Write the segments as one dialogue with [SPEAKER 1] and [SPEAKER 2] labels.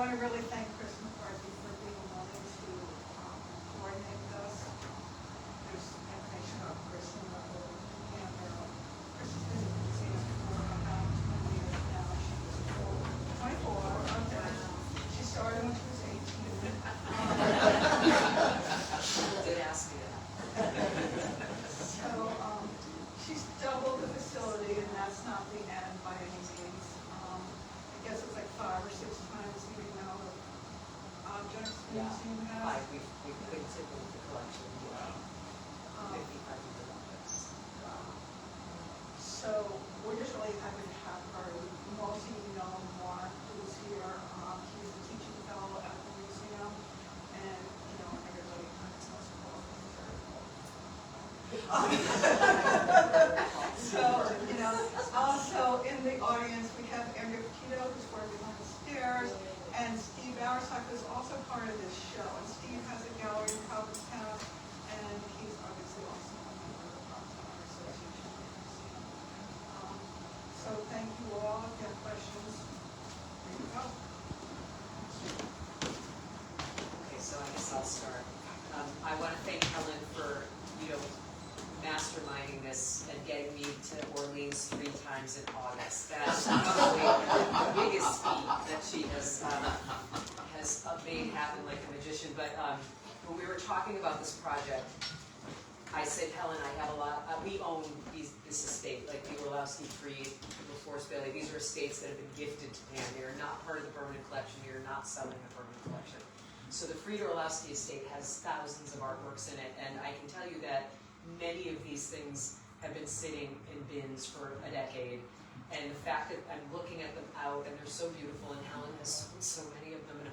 [SPEAKER 1] want to really thank Chris McCarthy for being willing to coordinate this. There's information about Chris in the whole camera. Chris has been in the museum for about 20 years now. She was 24. Okay. She started when she was 18.
[SPEAKER 2] People did ask me that.
[SPEAKER 1] So she's doubled the facility, and that's not the end by any means. I guess it's like 5 or 6 times the amount of objects the museum has.
[SPEAKER 2] We couldn't tip into the collection.
[SPEAKER 1] Um,
[SPEAKER 2] 5,500 objects.
[SPEAKER 1] So we're just really happy to have her. Most of you know Mark, who's here. He's a teaching fellow at the museum, and everybody kind of knows all things are So, also in the audience we have Andrea Petito, who's working on the stairs, and Steve Bowersock is also part of this show. And Steve has a gallery in Provincetown, and he's obviously also a member of the Provincetown Art Association. So thank you all. If you have questions, there you go.
[SPEAKER 2] Okay, so I guess I'll start. I want to thank Helen for, masterminding this and getting me to Orleans 3 times in August. That's probably the biggest feat that she has made happen like a magician. But when we were talking about this project, I said, Helen, I have a lot. We own this estate, like the Orlowski Freed, the Forest Bailey. These are estates that have been gifted to Pam. They are not part of the permanent collection. We are not selling the permanent collection. So the Freed Orlowski estate has thousands of artworks in it, and I can tell you that many of these things have been sitting in bins for a decade, and the fact that I'm looking at them out and they're so beautiful, and Helen has sold so many of them, and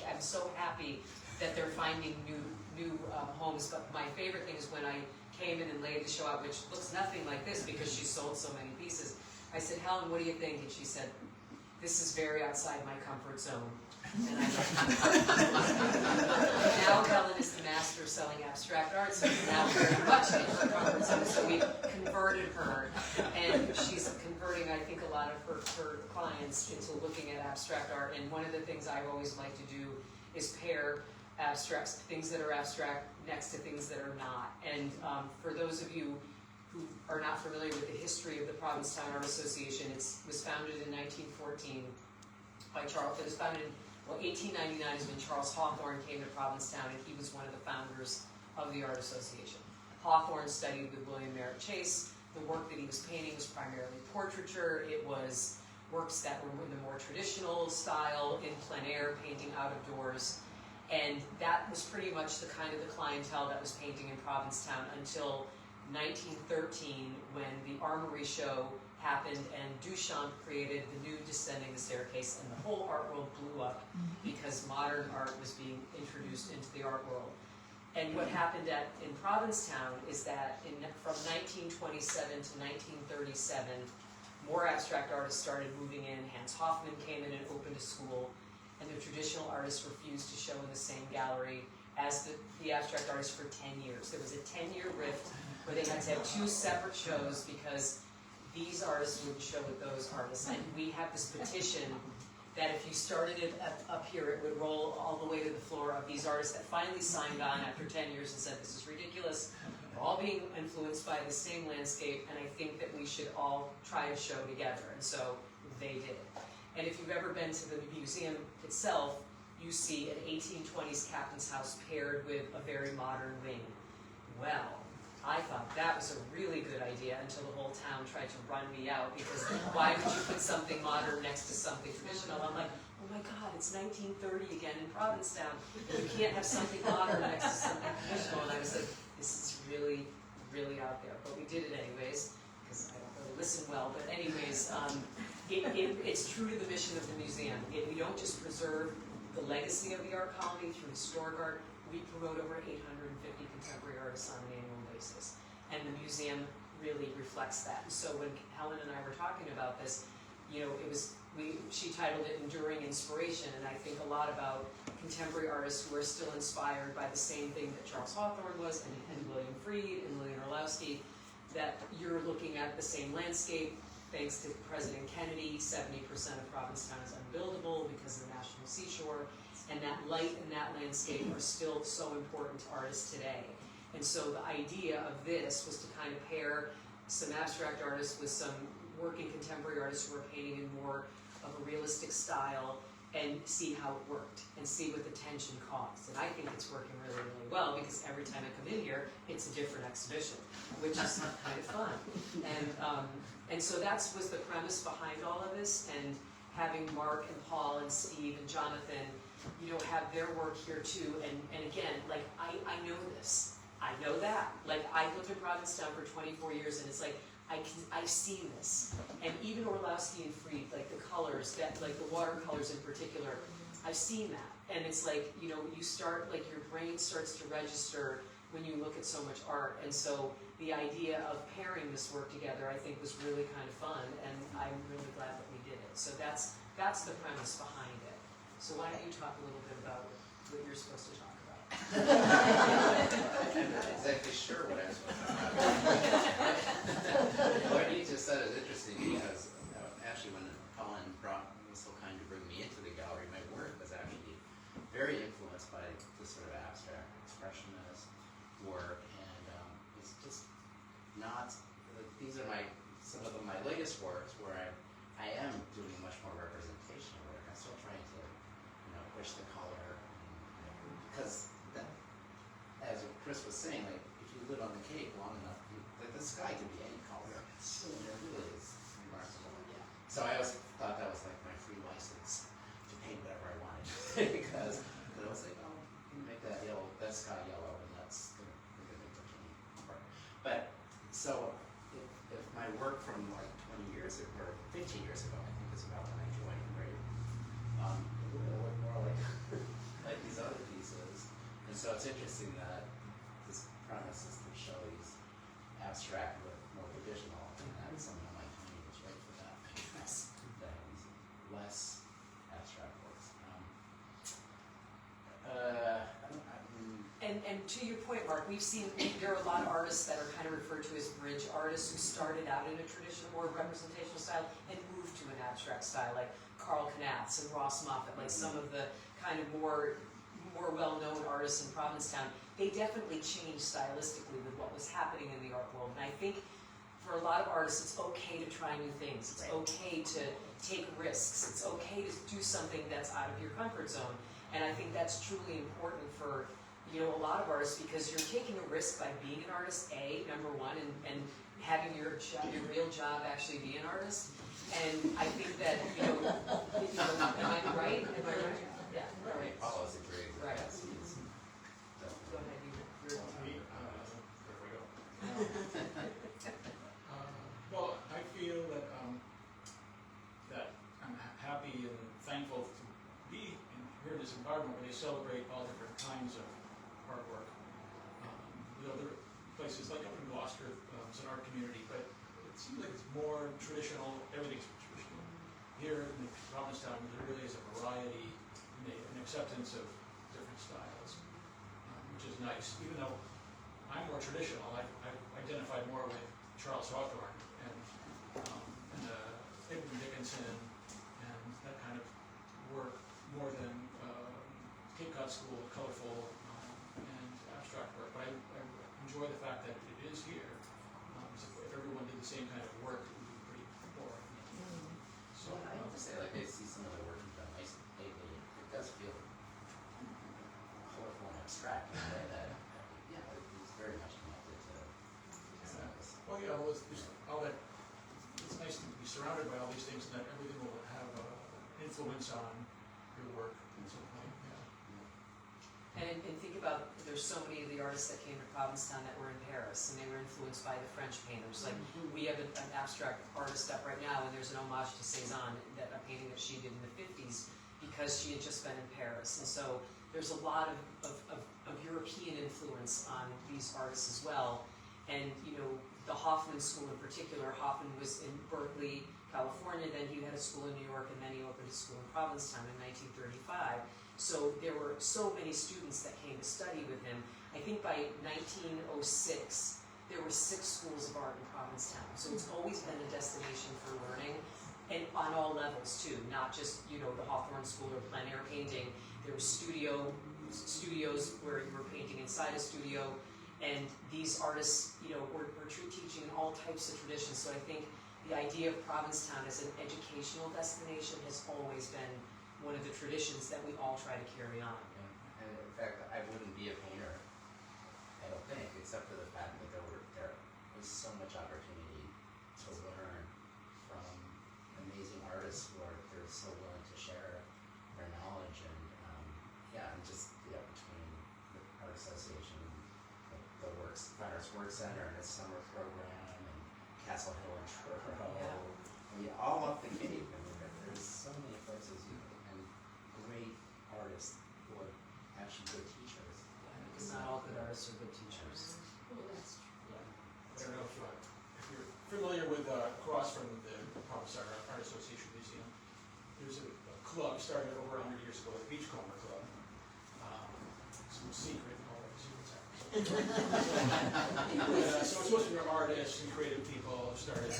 [SPEAKER 2] I'm so happy that they're finding new homes. But my favorite thing is when I came in and laid the show out, which looks nothing like this because she sold so many pieces. I said, Helen, what do you think? And she said, this is very outside my comfort zone. And I now Helen is the master of selling abstract art, so she's now very much in her comfort zone. So we've converted her, and she's converting, I think, a lot of her clients into looking at abstract art. And one of the things I always like to do is pair abstracts, things that are abstract next to things that are not. And for those of you who are not familiar with the history of the Provincetown Art Association, it was founded in 1914 by Charles. It was founded in 1899 is when Charles Hawthorne came to Provincetown, and he was one of the founders of the Art Association. Hawthorne studied with William Merritt Chase. The work that he was painting was primarily portraiture. It was works that were in the more traditional style, in plein air, painting out of doors. And that was pretty much the kind of the clientele that was painting in Provincetown until 1913, when the Armory Show happened and Duchamp created the new Descending the Staircase, and the whole art world blew up because modern art was being introduced into the art world. And what happened in Provincetown is that from 1927 to 1937, more abstract artists started moving in. Hans Hofmann came in and opened a school, and the traditional artists refused to show in the same gallery as the abstract artists for 10 years. There was a 10-year rift where they had to have 2 separate shows because these artists wouldn't show with those artists. And we have this petition that if you started it up here, it would roll all the way to the floor of these artists that finally signed on after 10 years and said, this is ridiculous. We're all being influenced by the same landscape, and I think that we should all try a show together. And so they did it. And if you've ever been to the museum itself, you see an 1820s captain's house paired with a very modern wing. Well, I thought that was a really good idea until the whole town tried to run me out because why would you put something modern next to something traditional? I'm like, oh my God, it's 1930 again in Provincetown. You can't have something modern next to something traditional. And I was like, this is really, really out there. But we did it anyways because I don't really listen well. But anyways, it's true to the mission of the museum. We don't just preserve the legacy of the art colony through historic art. We promote over 850 contemporary artists on an annual basis. And the museum really reflects that. And so when Helen and I were talking about this, she titled it Enduring Inspiration, and I think a lot about contemporary artists who are still inspired by the same thing that Charles Hawthorne was, and William Freed, and William Orlowski, that you're looking at the same landscape, thanks to President Kennedy, 70% of Provincetown is unbuildable because of the National Seashore, and that light and that landscape are still so important to artists today. And so the idea of this was to kind of pair some abstract artists with some working contemporary artists who are painting in more of a realistic style, and see how it worked, and see what the tension caused. And I think it's working really, really well, because every time I come in here, it's a different exhibition, which is kind of fun. And so that was the premise behind all of this, and having Mark and Paul and Steve and Jonathan, you know, have their work here too. And again, like, I know this, I know that. Like, I lived in Provincetown for 24 years, and it's like, I've seen this. And even Orlowski and Fried, like the colors, that, like the watercolors in particular, I've seen that. And it's like, you know, you start, like your brain starts to register when you look at so much art. And so the idea of pairing this work together, I think, was really kind of fun, and I'm really glad that we did it. So that's the premise behind it. So why don't you talk a little bit about what you're supposed to talk about?
[SPEAKER 3] I'm not exactly sure what I'm supposed to talk about. What you just said is interesting, because actually when Colin was so kind to bring me into the gallery, my work was actually very influenced by this sort of abstract expressionist work, and it's just not, these are some of my latest works where I am doing much more representational work. I'm still trying to, you know, push the color, because as Chris was saying, like, if you live on the Cape long enough, the sky can be any color. It really is remarkable. Yeah. So I always thought that was like my free license to paint whatever I wanted, because I was like, oh, you can make that yellow, that sky yellow, and that's gonna make the painting work. But so if my work from like 20 years ago, or 15 years ago, I think is about when I joined, right? It would look more like like these other pieces. And so it's interesting that this premise is to show these abstract but more traditional, and that's something I might find was right for that, because that these less abstract works.
[SPEAKER 2] And to your point, Mark, we've seen, there are a lot of artists that are kind of referred to as bridge artists who started out in a traditional, more representational style and moved to an abstract style, like Carl Knatz and Ross Moffat, like some of the kind of more well-known artists in Provincetown. They definitely changed stylistically with what was happening in the art world. And I think for a lot of artists, it's okay to try new things. It's okay to take risks. It's okay to do something that's out of your comfort zone. And I think that's truly important for, you know, a lot of artists, because you're taking a risk by being an artist, number one, and having your real job actually be an artist. And I think that, you know, am I right? Am I right? Yeah.
[SPEAKER 3] Right. Paul is a great.
[SPEAKER 2] Right.
[SPEAKER 3] Go
[SPEAKER 2] ahead, you're
[SPEAKER 4] There we go. Well, I feel that I'm happy and thankful to be here in this environment where they celebrate all different kinds of artwork. You know, there are places like up in Gloucester, it's an art community, but it seems like it's more traditional. Everything's traditional. Here in Provincetown, there really is a variety, an acceptance of different styles, which is nice. Even though I'm more traditional, I identify more with Charles Hawthorne and Abraham Dickinson and that kind of work more than Cape Cod School, colorful and abstract work. But I enjoy the fact that it is here. If everyone did the same kind of work, it would be pretty boring. So
[SPEAKER 3] I have to say, like, I see some of the work you've done lately, it does feel colorful and abstract in a way that, yeah, it's very much connected to this.
[SPEAKER 4] well, yeah, well, all that. It's nice to be surrounded by all these things, and that everything will have influence on your work at some point. Yeah.
[SPEAKER 2] And think about, there's so many of the artists that came to Provincetown that were in Paris, and they were influenced by the French painters. Like, we have an abstract artist up right now, and there's an homage to Cézanne, a painting that she did in the 50s, because she had just been in Paris. And so there's a lot of European influence on these artists as well. And, you know, the Hoffman School in particular, Hoffman was in Berkeley, California, then he had a school in New York, and then he opened a school in Provincetown in 1935. So there were so many students that came to study with him. I think by 1906, there were 6 schools of art in Provincetown. So it's always been a destination for learning, and on all levels too, not just, you know, the Hawthorne School or plein air painting. There were studios where you were painting inside a studio, and these artists, you know, were teaching all types of traditions. So I think the idea of Provincetown as an educational destination has always been one of the traditions that we all try to carry on.
[SPEAKER 3] Yeah. And in fact, I wouldn't be a painter, I don't think, except for the fact that there was so much opportunity to learn from amazing artists who they're so willing to share their knowledge, and and just between the Art Association, the Fine Arts Work Center and its summer program, and Castle Hill and Truro, all up the Cape. I mean, there's so many places and great artists who are actually good teachers.
[SPEAKER 2] Because not all good artists are good teachers.
[SPEAKER 4] I don't know if you're familiar with across from the Provincetown Art Association Museum, there's a club started over 100 years ago, the Beachcomber Club. Some secret, all that secrets out. So it's mostly artists and creative people. Started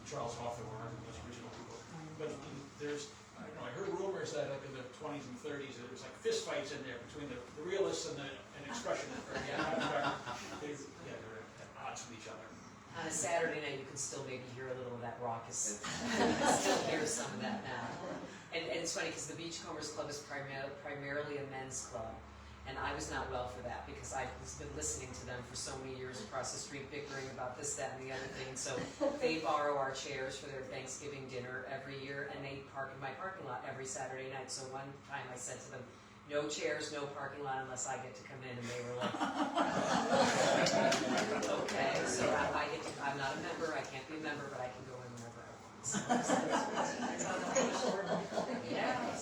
[SPEAKER 4] Charles Hawthorne, those original people. But there's, I don't know, I heard rumors that like in the 20s and 30s there was like fist fights in there between the realists and expressionists. They're at odds with each other.
[SPEAKER 2] On a Saturday night, you can still maybe hear a little of that raucous. You can still hear some of that now. And it's funny because the Beachcombers Club is primarily a men's club. And I was not well for that because I've been listening to them for so many years across the street bickering about this, that, and the other thing. So they borrow our chairs for their Thanksgiving dinner every year, and they park in my parking lot every Saturday night. So one time I said to them, no chairs, no parking lot unless I get to come in. And they were like, okay, so I'm not a member, I can't be a member, but I can go in whenever I want. Yeah.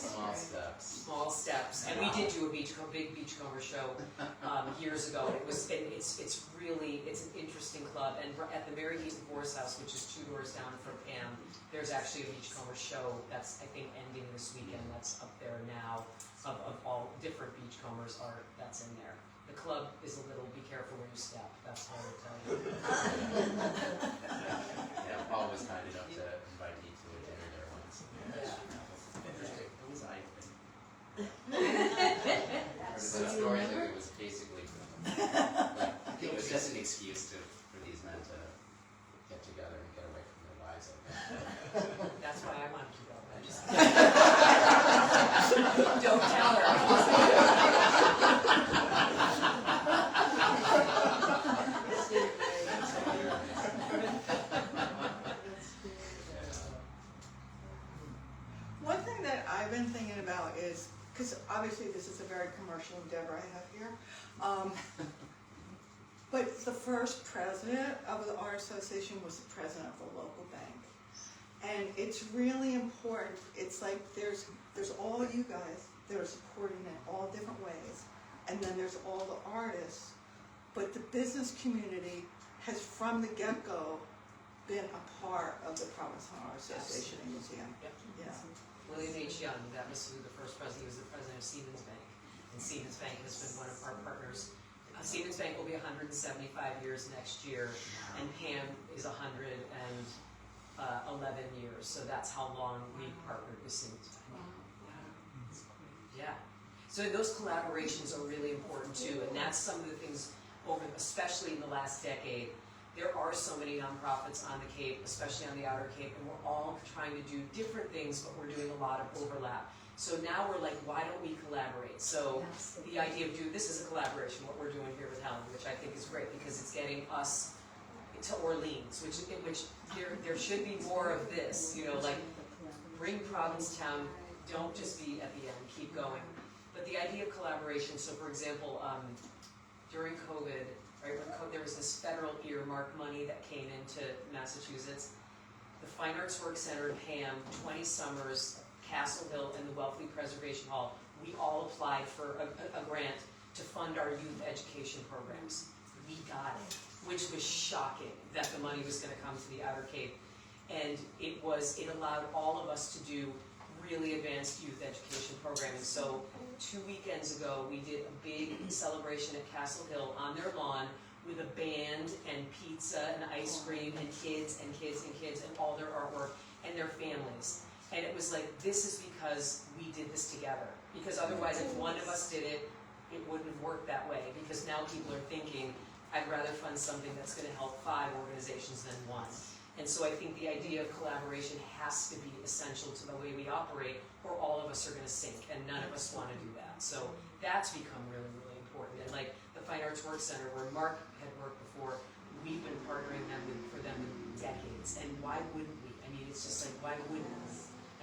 [SPEAKER 2] Small steps. And we did do a big beachcomber show years ago. It's an interesting club. And at the Mary Heaton Forest House, which is 2 doors down from PAAM, there's actually a beachcomber show that's, I think, ending this weekend. That's up there now. Of all different beachcombers art that's in there. The club is a little, be careful where you step, that's all I tell you.
[SPEAKER 3] Yeah, Paul was kind enough to invite me to a dinner there once.
[SPEAKER 4] Interesting.
[SPEAKER 3] It was eye-opening. The story that it was basically, like, it was just an excuse for these men to get together and get away from their wives.
[SPEAKER 2] That's why I wanted to go. I just don't tell her.
[SPEAKER 1] One thing that I've been thinking about is, because obviously this is a very commercial endeavor I have here, but the first president of the Art Association was the president of the local bank. And it's really important. It's like there's all you guys that are supporting in all different ways, and then there's all the artists. But the business community has, from the get-go, been a part of the Provincetown Art Association and Museum.
[SPEAKER 2] Yep.
[SPEAKER 1] Yeah.
[SPEAKER 2] William H. Young, that was who the first president. He was the president of Siemens Bank, and Siemens Bank has been one of our partners. Siemens Bank will be 175 years next year, and PAAM is 111 years. So that's how long we've partnered with Siemens Bank. Yeah. So those collaborations are really important too, and that's some of the things especially in the last decade. There are so many nonprofits on the Cape, especially on the Outer Cape, and we're all trying to do different things, but we're doing a lot of overlap. So now we're like, why don't we collaborate? So the idea of this is a collaboration, what we're doing here with Helen, which I think is great because it's getting us to Orleans, which there should be more of this, like bring Provincetown, don't just be at the end, keep going. But the idea of collaboration, so for example, during COVID, right, when there was this federal earmark money that came into Massachusetts, the Fine Arts Work Center in PAAM, 20 summers, Castle Hill, and the Wealthy Preservation Hall, we all applied for a grant to fund our youth education programs. We got it, which was shocking that the money was going to come to the Outer Cape. And it allowed all of us to do really advanced youth education programming. So 2 weekends ago, we did a big celebration at Castle Hill on their lawn with a band and pizza and ice cream and kids and kids and kids and all their artwork and their families. And it was like, this is because we did this together. Because otherwise, if one of us did it, it wouldn't have worked that way. Because now people are thinking, I'd rather fund something that's going to help 5 organizations than 1. And so I think the idea of collaboration has to be essential to the way we operate, or all of us are going to sink, and none of us want to do that. So that's become really, really important. And like the Fine Arts Work Center, where Mark had worked before, we've been partnering for them in decades. And why wouldn't we? I mean, it's just like, why wouldn't we?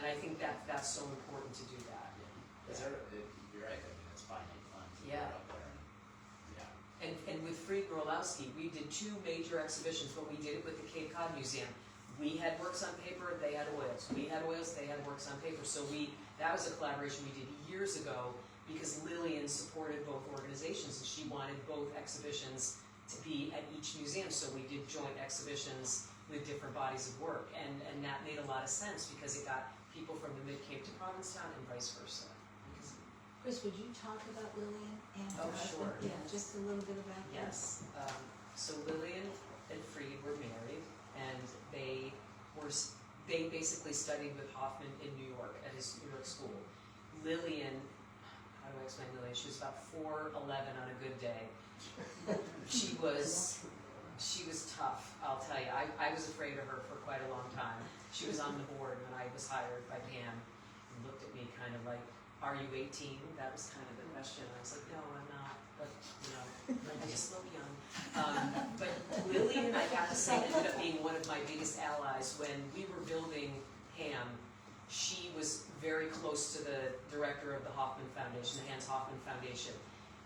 [SPEAKER 2] And I think that's so important to do that.
[SPEAKER 3] You're right, I mean, it's finite funds.
[SPEAKER 2] Yeah.
[SPEAKER 3] Out there. Yeah.
[SPEAKER 2] And with Fried Gorlowski, we did 2 major exhibitions, but we did it with the Cape Cod Museum. We had works on paper, they had oils. We had oils, they had works on paper. So that was a collaboration we did years ago because Lillian supported both organizations and she wanted both exhibitions to be at each museum. So we did joint exhibitions with different bodies of work. And that made a lot of sense because it got people from the Mid-Cape to Provincetown and vice versa.
[SPEAKER 5] Chris, would you talk about Lillian and her
[SPEAKER 2] Oh,
[SPEAKER 5] husband?
[SPEAKER 2] sure.
[SPEAKER 5] Yeah, just a little bit about that.
[SPEAKER 2] Yes. So Lillian and Fried were married, and they basically studied with Hoffman in New York at his New York school. Lillian, how do I explain Lillian? She was about 4'11" on a good day. She was tough, I'll tell you. I was afraid of her for quite a long time. She was on the board when I was hired by PAAM and looked at me kind of like, are you 18? That was kind of the question. I was like, no, I'm not. But, I just look young. But Lillian, I have to say, ended up being one of my biggest allies. When we were building PAAM, she was very close to the director of the Hoffman Foundation, the Hans Hoffman Foundation.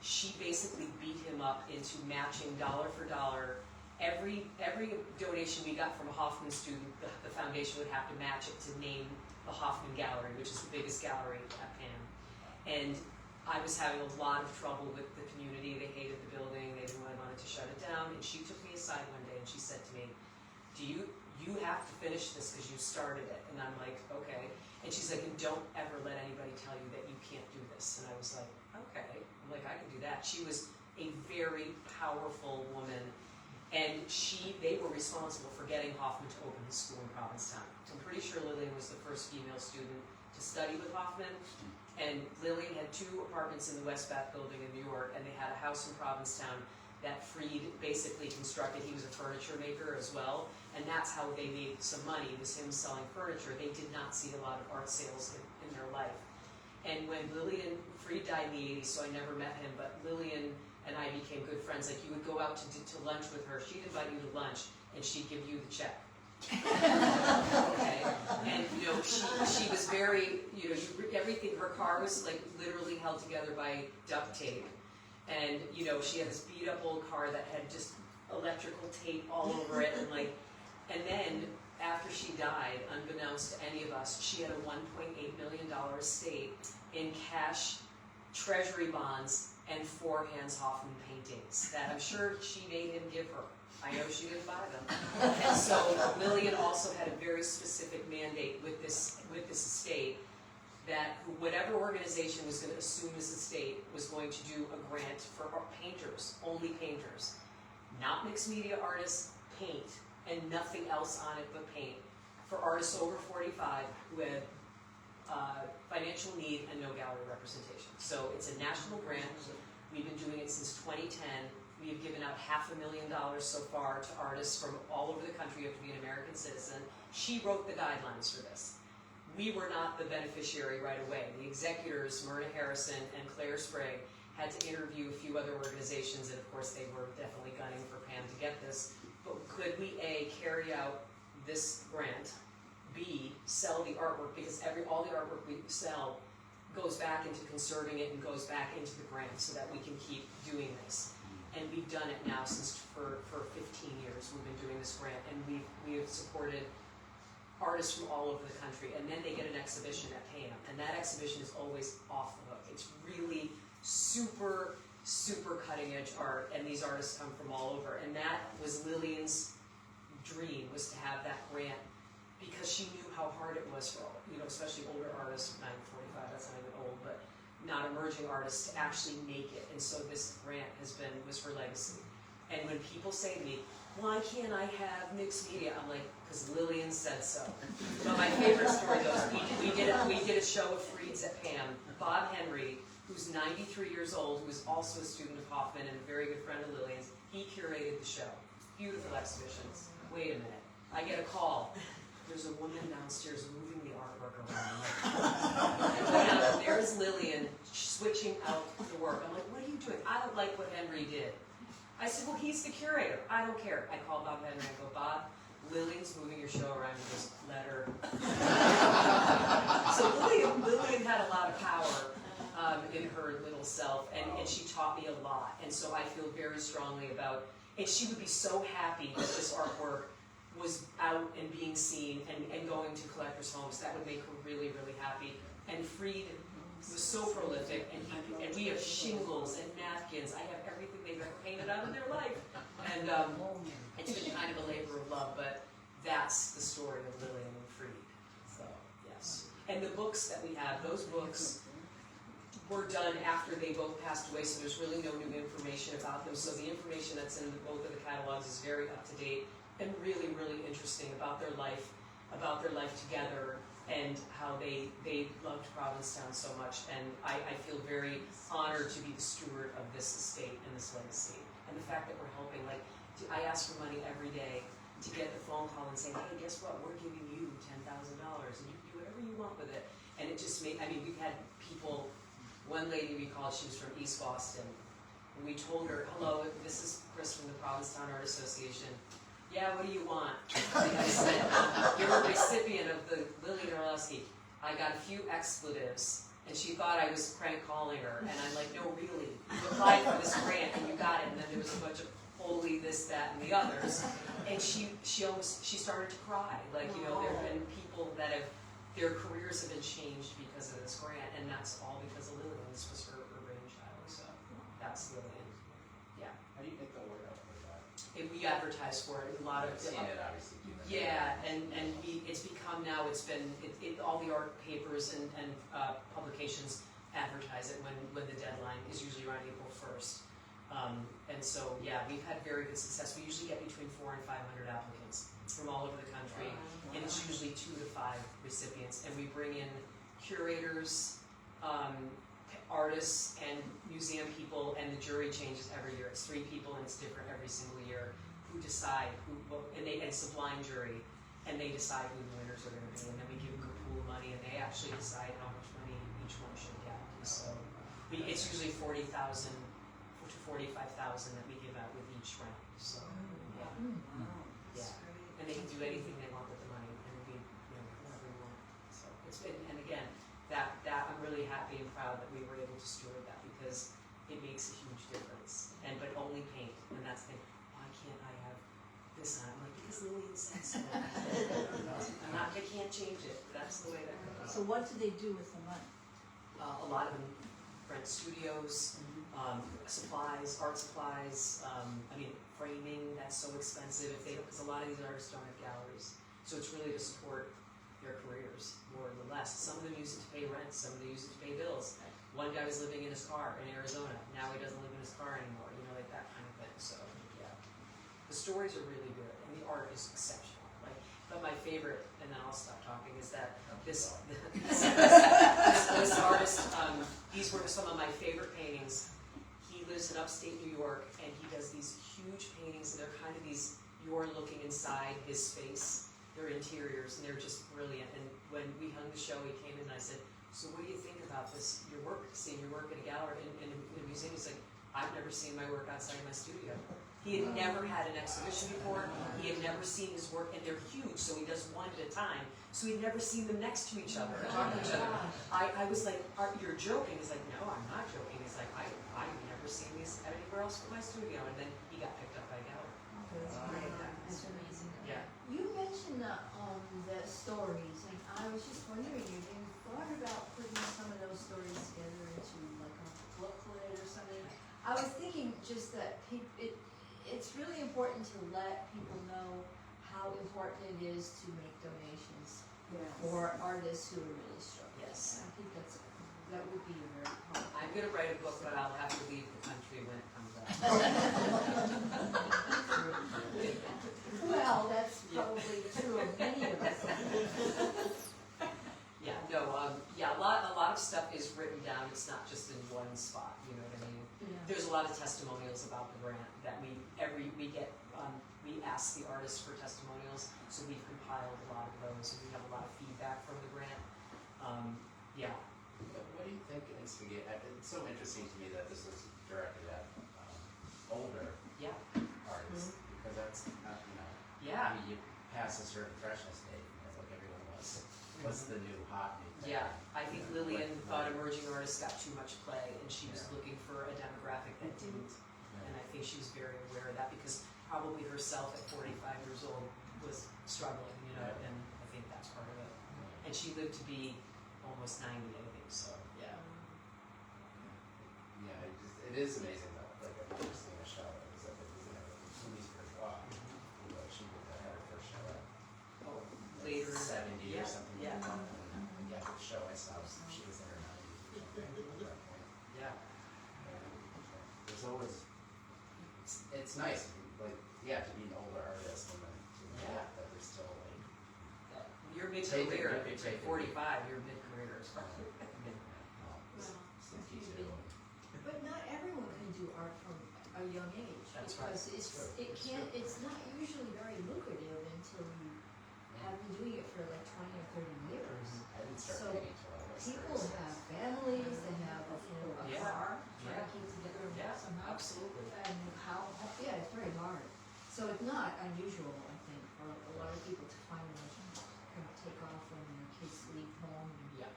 [SPEAKER 2] She basically beat him up into matching dollar for dollar. Every donation we got from a Hoffman student, the foundation would have to match it to name the Hoffman Gallery, which is the biggest gallery at PAAM. And I was having a lot of trouble with the community. They hated the building. They didn't want to shut it down. And she took me aside one day and she said to me, you have to finish this because you started it. And I'm like, okay. And she's like, and don't ever let anybody tell you that you can't do this. And I was like, okay. I'm like, I can do that. She was a very powerful woman. And they were responsible for getting Hoffman to open his school in Provincetown. So I'm pretty sure Lillian was the first female student to study with Hoffman. And Lillian had 2 apartments in the West Bath building in New York, and they had a house in Provincetown that Fried basically constructed. He was a furniture maker as well, and that's how they made some money, was him selling furniture. They did not see a lot of art sales in their life. And when Fried died in the 80s, so I never met him, but Lillian and I became good friends. Like, you would go out to lunch with her. She'd invite you to lunch, and she'd give you the check. Okay, and she was very, everything. Her car was like literally held together by duct tape, and she had this beat up old car that had just electrical tape all over it, and then after she died, unbeknownst to any of us, she had a $1.8 million estate in cash, treasury bonds, and 4 Hans Hoffman paintings that I'm sure she made him give her. I know she didn't buy them. And so Lillian also had a very specific mandate with this estate that whatever organization was going to assume this estate was going to do a grant for painters, only painters. Not mixed media artists, paint, and nothing else on it but paint. For artists over 45 who had financial need and no gallery representation. So it's a national grant. We've been doing it since 2010. We have given out $500,000 so far to artists from all over the country. You have to be an American citizen. She wrote the guidelines for this. We were not the beneficiary right away. The executors, Myrna Harrison and Claire Sprague, had to interview a few other organizations, and of course they were definitely gunning for PAAM to get this. But could we, A, carry out this grant, B, sell the artwork, because all the artwork we sell goes back into conserving it and goes back into the grant so that we can keep doing this. And we've done it now for 15 years. We've been doing this grant, and we have supported artists from all over the country. And then they get an exhibition at PAAM, and that exhibition is always off the hook. It's really super, super cutting edge art, and these artists come from all over. And that was Lillian's dream, was to have that grant, because she knew how hard it was for, especially older artists, 945, that's not even old, but not emerging artists, to actually make it. And so this grant was her legacy. And when people say to me, why can't I have mixed media? I'm like, because Lillian said so. But my favorite story though is we did a show of Freed's at PAAM. Bob Henry, who's 93 years old, who is also a student of Hoffman and a very good friend of Lillian's, he curated the show. Beautiful exhibitions. Wait a minute. I get a call. There's a woman downstairs moving the artwork around. And go down, and there's Lillian switching out the work. I'm like, what are you doing? I don't like what Henry did. I said, well, he's the curator. I don't care. I call Bob Henry. I go, Bob, Lillian's moving your show around. He goes, let her. So Lillian had a lot of power in her little self, and she taught me a lot. And so I feel very strongly about, and she would be so happy that this artwork was out and being seen and going to collectors' homes. That would make her really, really happy. And Fried was so prolific, and we have shingles and napkins. I have everything they've ever painted out in their life. And it's been kind of a labor of love, but that's the story of Lillian and Fried. So, yes. And the books that we have, those books were done after they both passed away, so there's really no new information about them. So the information that's in both of the catalogs is very up to date and really, really interesting about their life together, and how they loved Provincetown so much. And I feel very honored to be the steward of this estate and this legacy. And the fact that we're helping, like, I ask for money every day to get the phone call and say, hey, guess what, we're giving you $10,000 and you can do whatever you want with it. And it just made, I mean, we've had people, one lady we called, she was from East Boston, and we told her, hello, this is Chris from the Provincetown Art Association. Yeah, what do you want? And I said, you're a recipient of the Lillian Orlowski. I got a few expletives, and she thought I was crank calling her, and I'm like, no, really, you applied for this grant, and you got it, and then there was a bunch of holy this, that, and the others, and she started to cry, like, you know, there have been people that have, their careers have been changed because of this grant, and that's all because of Lillian. This was her brainchild, so that's Lillian. Yeah.
[SPEAKER 3] How do you get the word out for that?
[SPEAKER 2] We advertise for it, a lot of.
[SPEAKER 3] I've seen it, obviously.
[SPEAKER 2] Yeah, and it's become now, it's been, all the art papers and publications advertise it when the deadline is usually around April 1st. And so, yeah, we've had very good success. We usually get between 400 and 500 applicants from all over the country, and it's usually 2 to 5 recipients. And we bring in curators, artists, and museum people, and the jury changes every year. It's 3 people, and it's different every single year, who decide and it's a blind jury, and they decide who the winners are going to be, and then we give them a pool of money, and they actually decide how much money each one should get. So it's usually $40,000 to $45,000 that we give out with each round. So yeah, and they can do anything they want with the money, and we, you know, whatever we want. So it's been, and again, that I'm really happy and proud that we were able to steward that, because it makes a huge difference. And but only paint, and that's the thing. Why can't I have this on? I'm like, because Lillian said so. I can't change it. That's the way that goes.
[SPEAKER 5] So what do they do with the money?
[SPEAKER 2] A lot of them rent studios, supplies, art supplies. I mean, framing, that's so expensive if they don't, because a lot of these artists don't have galleries. So it's really to support their careers more or less. Some of them use it to pay rent, some of them use it to pay bills. One guy was living in his car in Arizona. Now he doesn't live in his car anymore, you know, like that kind of thing. So, yeah. The stories are really good, and the art is exceptional. Like, but my favorite, and then I'll stop talking, is that this artist, these were some of my favorite paintings. He lives in upstate New York, and he does these huge paintings, and they're kind of these, you're looking inside his space. They're interiors, and they're just brilliant. And when we hung the show, he came in and I said, so what do you think about this, your work, seeing your work in a gallery, in a museum? He's like, I've never seen my work outside my studio. He had never had an exhibition before. He had never seen his work, and they're huge, so he does one at a time. So he'd never seen them next to each other, or talk to each other. I was like, you're joking? He's like, no, I'm not joking. He's like, I've never seen these anywhere else but my studio. And then he got picked up by a gallery.
[SPEAKER 5] That's amazing.
[SPEAKER 2] Yeah.
[SPEAKER 6] You mentioned the stories, and I was just wondering, have you thought about putting some of those stories together into like a booklet or something? I was thinking just that it's really important to let people know how important it is to make donations for artists who are really struggling.
[SPEAKER 2] Yes.
[SPEAKER 6] I think that would be a very powerful.
[SPEAKER 2] I'm going to write a book, but I'll have to leave the country when it comes out. There's a lot of testimonials about the grant that we ask the artists for testimonials, so we've compiled a lot of those, and we have a lot of feedback from the grant. Yeah.
[SPEAKER 3] What do you think instigated? It's so interesting to me that this was directed at older
[SPEAKER 2] Yeah.
[SPEAKER 3] artists, because that's not,
[SPEAKER 2] Yeah.
[SPEAKER 3] I mean, you pass a certain freshness date, and it's like everyone wants, what's the new hot new thing?
[SPEAKER 2] Yeah, I think Lillian
[SPEAKER 3] What-
[SPEAKER 2] thought emerging artists got too much play, and she was looking for a demographic that didn't. And I think she was very aware of that, because probably herself at 45 years old was struggling, and I think that's part of it. And she lived to be almost 90, I think, so, yeah.
[SPEAKER 3] Yeah, it is amazing though, like I've never seen a show that was like, it was never movies per draw. She had her first show at
[SPEAKER 2] Oh, later.
[SPEAKER 3] 70
[SPEAKER 2] Yeah,
[SPEAKER 3] or something
[SPEAKER 2] yeah.
[SPEAKER 3] like that. And yeah, the show I saw, she was in her 90s or something at that point.
[SPEAKER 2] Yeah.
[SPEAKER 3] There's always, it's nice, like, yeah, to be an older artist and then to know
[SPEAKER 2] Yeah.
[SPEAKER 3] that they're still like,
[SPEAKER 2] You're
[SPEAKER 3] Take it,
[SPEAKER 2] mid-career,
[SPEAKER 3] you can take it.
[SPEAKER 2] 45, you're mid-career.
[SPEAKER 6] Well,
[SPEAKER 3] 62.
[SPEAKER 6] but not everyone can do art from a young age.
[SPEAKER 2] That's right.
[SPEAKER 6] Because it's not usually very lucrative until you have been doing it for like 20 or 30 years.
[SPEAKER 3] I didn't start
[SPEAKER 6] So,
[SPEAKER 3] painting till I was
[SPEAKER 6] People
[SPEAKER 3] 36.
[SPEAKER 6] have families, they have a
[SPEAKER 2] Yeah.
[SPEAKER 6] car, trying
[SPEAKER 2] Yeah.
[SPEAKER 6] to keep together
[SPEAKER 2] Yeah,
[SPEAKER 6] somehow.
[SPEAKER 2] absolutely.
[SPEAKER 6] And yeah, it's very hard. So it's not unusual, I think, for a lot of people to finally kind of take off when their kids leave home.
[SPEAKER 2] Yeah.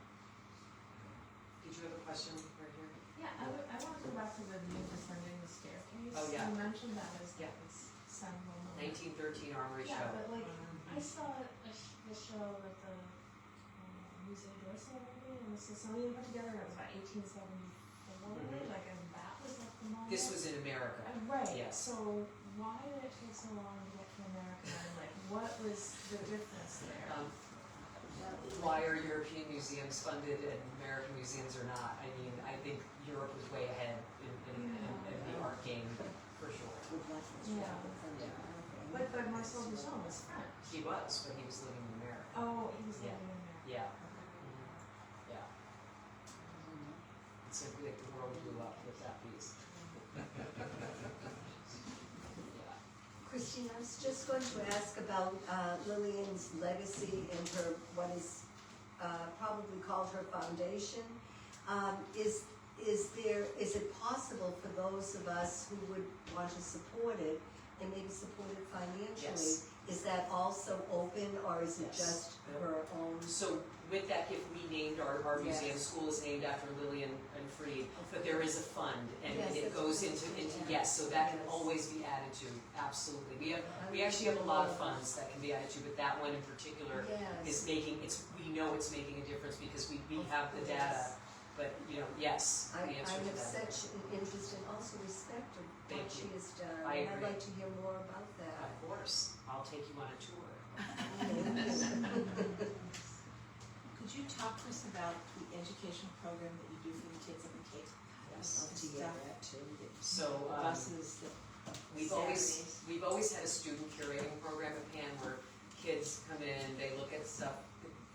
[SPEAKER 2] Did you have a question right here?
[SPEAKER 7] Yeah, I want to go back to the new descending the staircase.
[SPEAKER 2] Oh, yeah.
[SPEAKER 7] You mentioned that as
[SPEAKER 2] Yeah.
[SPEAKER 7] this seminal moment.
[SPEAKER 2] 1913 Armory
[SPEAKER 7] Yeah,
[SPEAKER 2] Show.
[SPEAKER 7] but like, I saw the show at the Musée d'Orsay, I think, and the Smithsonian put together, and it was about 1874, like, and that was like the moment.
[SPEAKER 2] This was in America.
[SPEAKER 7] Right,
[SPEAKER 2] Yes.
[SPEAKER 7] so why did it take so long to get to America, and like, what was the difference there?
[SPEAKER 2] Why are European museums funded and American museums are not? I mean, I think Europe was way ahead in the art game, for sure.
[SPEAKER 7] Yeah. But Marcel Duchamp was French.
[SPEAKER 2] He was, but he was living in America.
[SPEAKER 7] Oh, he was
[SPEAKER 2] Yeah.
[SPEAKER 7] living in there.
[SPEAKER 2] Yeah.
[SPEAKER 7] Okay.
[SPEAKER 2] Yeah. It's like the world blew up with that piece. Yeah.
[SPEAKER 8] Christine, I was just going to ask about Lillian's legacy and her, what is probably called her foundation. Is it possible for those of us who would want to support it and maybe support it financially?
[SPEAKER 2] Yes.
[SPEAKER 8] Is that also open, or is it
[SPEAKER 2] Yes.
[SPEAKER 8] just her own?
[SPEAKER 2] So with that gift, we named our museum,
[SPEAKER 8] Yes.
[SPEAKER 2] school is named after Lillian and Freed, but there is a fund, and
[SPEAKER 8] Yes,
[SPEAKER 2] it
[SPEAKER 8] that's
[SPEAKER 2] goes
[SPEAKER 8] what I
[SPEAKER 2] into,
[SPEAKER 8] was saying.
[SPEAKER 2] yes, so that can
[SPEAKER 8] Yes.
[SPEAKER 2] always be added to, absolutely. We actually have a lot of funds that can be added to, but that one in particular is making, we know it's making a difference because we have the data, but, yes, the
[SPEAKER 8] I
[SPEAKER 2] answer to
[SPEAKER 8] have
[SPEAKER 2] that.
[SPEAKER 8] such an interest and also respect of
[SPEAKER 2] Thank
[SPEAKER 8] what she
[SPEAKER 2] you.
[SPEAKER 8] has done.
[SPEAKER 2] I
[SPEAKER 8] And I'd
[SPEAKER 2] agree.
[SPEAKER 8] like to hear more about that.
[SPEAKER 2] Of course, I'll take you on a tour.
[SPEAKER 5] Could you talk to us about the education program that you do for the kids at the Cape?
[SPEAKER 2] Yes.
[SPEAKER 5] To hear that too.
[SPEAKER 2] So,
[SPEAKER 5] Buses that.
[SPEAKER 2] We've always had a student curating program at PAAM where kids come in, they look at stuff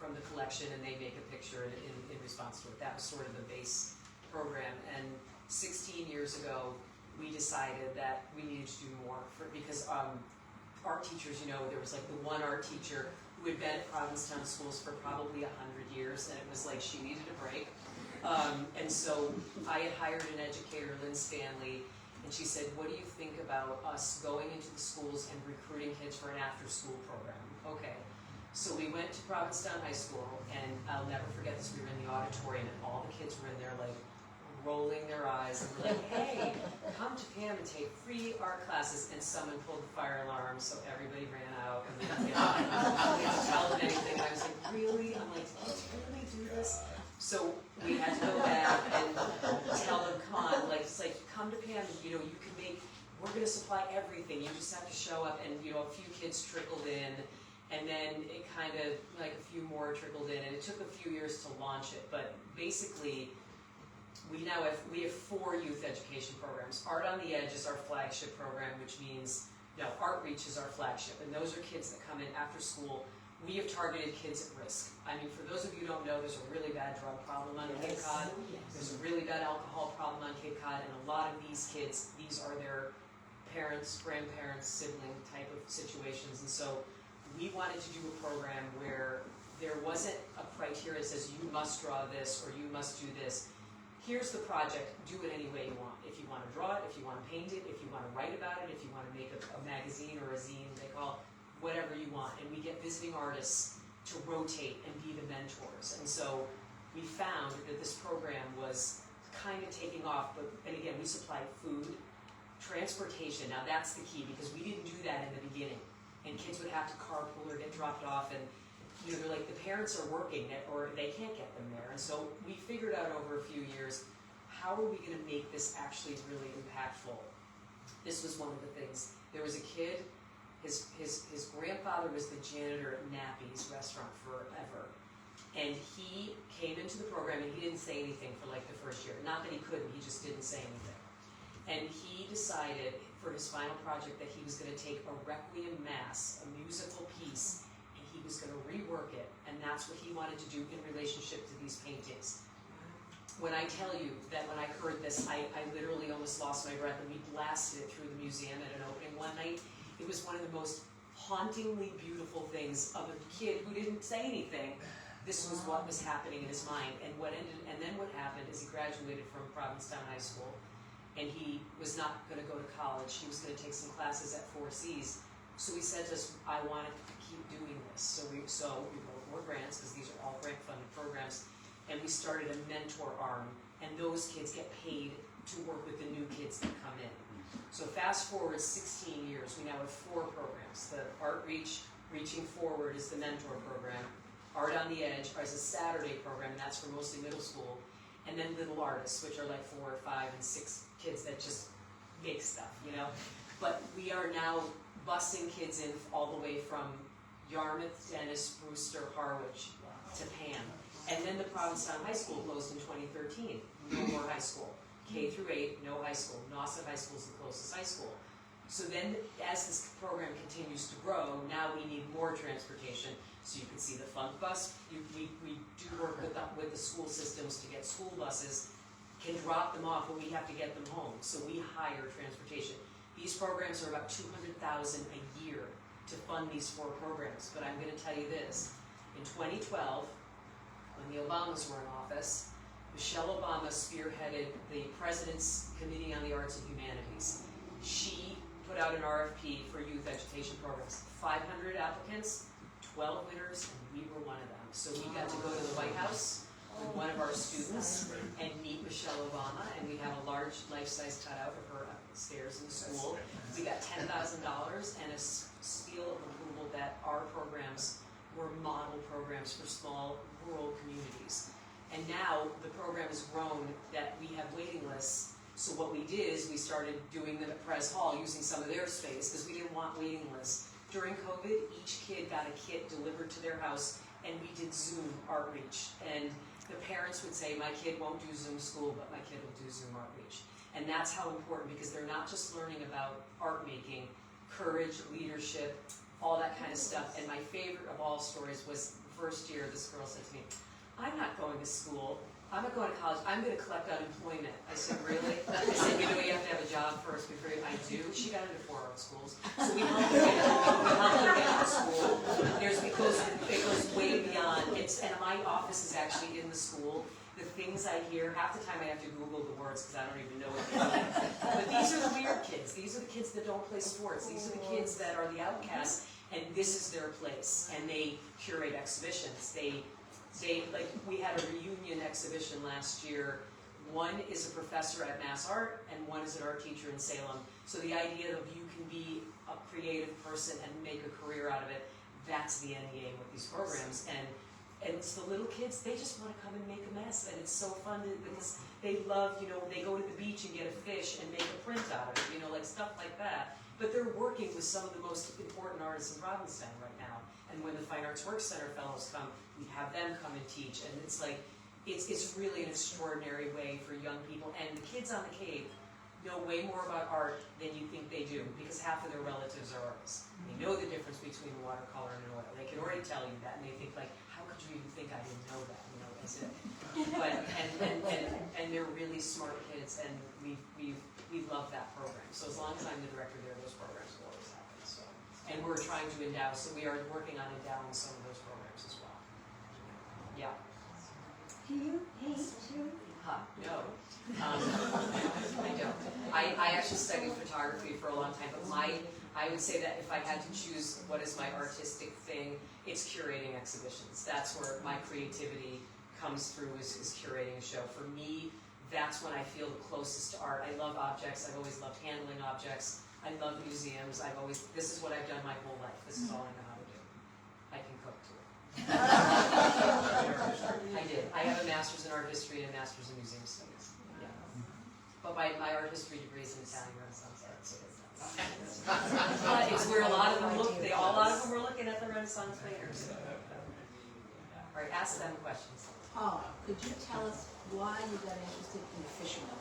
[SPEAKER 2] from the collection and they make a picture in response to it. That was sort of the base program. And 16 years ago, we decided that we needed to do more because art teachers, there was like the one art teacher who had been at Provincetown schools for probably 100 years, and it was like she needed a break. And so I had hired an educator, Lynn Stanley, and she said, what do you think about us going into the schools and recruiting kids for an after-school program? Okay. So we went to Provincetown High School, and I'll never forget this, we were in the auditorium, and all the kids were in there like, rolling their eyes and like, hey, come to PAAM and take free art classes. And someone pulled the fire alarm, so everybody ran out. And we didn't tell them anything. I was like, really? I'm like, did you really do this? So we had to go back and tell them, come on, it's like, come to PAAM, you can make, we're going to supply everything. You just have to show up. And, a few kids trickled in. And then it kind of, like a few more trickled in. And it took a few years to launch it. But basically, we have 4 youth education programs. Art on the Edge is our flagship program, which means, Art Reach is our flagship. And those are kids that come in after school we have targeted kids at risk. I mean, for those of you who don't know, there's a really bad drug problem on Cape Cod. There's a really bad alcohol problem on Cape Cod, and a lot of these kids, these are their parents, grandparents, sibling type of situations. And so we wanted to do a program where there wasn't a criteria that says you must draw this or you must do this. Here's the project, do it any way you want. If you want to draw it, if you want to paint it, if you want to write about it, if you want to make a magazine or a zine, they call it, whatever you want. And we get visiting artists to rotate and be the mentors. And so we found that this program was kind of taking off, and again, we supplied food, transportation. Now that's the key, because we didn't do that in the beginning. And kids would have to carpool or get dropped off, and they're like, the parents are working or they can't get them there. And so we figured out over a few years, how are we going to make this actually really impactful? This was one of the things. There was a kid, his grandfather was the janitor at Nappy's restaurant forever. And he came into the program and he didn't say anything for like the first year. Not that he couldn't, he just didn't say anything. And he decided for his final project that he was going to take a Requiem Mass, a musical piece, and he was going to rework it. And that's what he wanted to do in relationship to these paintings. When I tell you that when I heard this, I literally almost lost my breath, and we blasted it through the museum at an opening one night. It was one of the most hauntingly beautiful things of a kid who didn't say anything. This was what was happening in his mind. And then what happened is he graduated from Provincetown High School, and he was not going to go to college. He was going to take some classes at 4Cs. So he said to us, I want to keep doing this. So we wrote more grants, because these are all grant-funded programs, and we started a mentor arm, and those kids get paid to work with the new kids that come in. So fast forward 16 years, we now have 4 programs. The Art Reach, Reaching Forward is the mentor program. Art on the Edge is a Saturday program, and that's for mostly middle school. And then Little Artists, which are like 4 or 5 and 6 kids that just make stuff, you know. But we are now busing kids in all the way from Yarmouth, Dennis, Brewster, Harwich to PAAM. And then the Provincetown High School closed in 2013. No more high school. K through 8, no high school. Nauset High School is the closest high school. So then, as this program continues to grow, now we need more transportation. So you can see the Funk Bus. We do work with the school systems to get school buses, can drop them off, but we have to get them home. So we hire transportation. These programs are about $200,000 a year to fund these 4 programs. But I'm going to tell you this. In 2012, when the Obamas were in office, Michelle Obama spearheaded the President's Committee on the Arts and Humanities. She put out an RFP for youth education programs. 500 applicants, 12 winners, and we were one of them. So we got to go to the White House with one of our students and meet Michelle Obama, and we have a large life-size cutout of her upstairs in the school. We got $10,000 and a seal of approval that our programs were model programs for small rural communities. And now the program has grown that we have waiting lists. So what we did is we started doing them at Pres Hall using some of their space, because we didn't want waiting lists. During COVID, each kid got a kit delivered to their house, and we did Zoom Art Reach. And the parents would say, my kid won't do Zoom school, but my kid will do Zoom Art Reach. And that's how important, because they're not just learning about art making, courage, leadership, all that kind of stuff. And my favorite of all stories was the first year this girl said to me, I'm not going to school. I'm not going to college. I'm going to collect unemployment. I said, really? I said, you know, you have to have a job first before you. I do. She got into 4 art schools. So we helped her get into school. It goes way beyond. And my office is actually in the school. The things I hear, half the time I have to Google the words because I don't even know what they mean. But these are the weird kids. These are the kids that don't play sports. These are the kids that are the outcasts, and this is their place. And they curate exhibitions. Like, we had a reunion exhibition last year. One is a professor at Mass Art, and one is an art teacher in Salem. So the idea of you can be a creative person and make a career out of it, that's the end game with these programs. And it's the little kids, they just want to come and make a mess, and it's so fun because they love, you know, they go to the beach and get a fish and make a print out of it, you know, like stuff like that. But they're working with some of the most important artists in Provincetown right now. And when the Fine Arts Work Center fellows come, we have them come and teach. And it's like, it's really an extraordinary way for young people. And the kids on the Cape know way more about art than you think they do, because half of their relatives are artists. They know the difference between watercolor and oil. They can already tell you that, and they think like, how could you even think I didn't know that? You know, as it. But and they're really smart kids, and we love that program. So as long as I'm the director there, those programs will always happen. So, and we're trying to endow. So we are working on endowing some of those programs as well. Yeah.
[SPEAKER 8] Do you paint too?
[SPEAKER 2] No. I don't. I actually studied photography for a long time, but I would say that if I had to choose what is my artistic thing, it's curating exhibitions. That's where my creativity comes through, is curating a show. For me, that's when I feel the closest to art. I love objects. I've always loved handling objects. I love museums. This is what I've done my whole life. This is all I know how to do. I can cook too. I did. I have a master's in art history and a master's in museum studies. Yeah. But my art history degree is in Italian Renaissance art, so it's where a lot of them were looking at the Renaissance painters. All right, ask them questions.
[SPEAKER 5] Paul, could you tell us why you got interested in the fishermen?